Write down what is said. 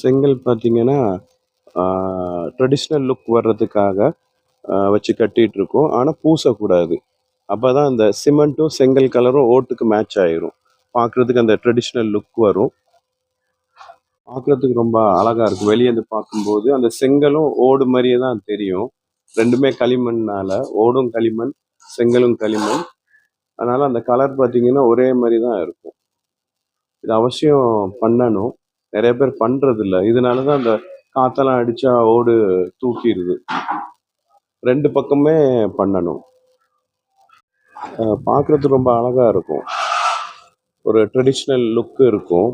செங்கல் பார்த்தீங்கன்னா, ஆ traditional look வர்றதுக்காக வச்சு கட்டிட்டுருக்கோம். ஆனா பூசக்கூடாது. அப்பதான் அந்த சிமெண்ட்டும், செங்கல் கலரும் ஓட்டுக்கு மேட்ச் ஆயிரும். பார்க்குறதுக்கு அந்த ட்ரெடிஷ்னல் லுக் வரும். பார்க்குறதுக்கு ரொம்ப அழகா இருக்கும். வெளியேருந்து பார்க்கும்போது அந்த செங்கலும் ஓடு மாரியே தான் தெரியும். 2மே களிமண்ணால, ஓடும் களிமண், செங்கலும் களிமண். அதனால அந்த கலர் பார்த்தீங்கன்னா, ஒரே மாரி தான் இருக்கும். இது அவசியம் பண்ணணும். நெறைய பேர் பண்றதில்ல. இதனால தான் அந்த காத்தெல்லாம் அடிச்சா ஓடு தூக்கிருது. 2 பக்கமுமே பண்ணணும். பார்க்குறதுக்கு ரொம்ப அழகா இருக்கும். ஒரு ட்ரெடிஷ்னல் லுக் இருக்கும்.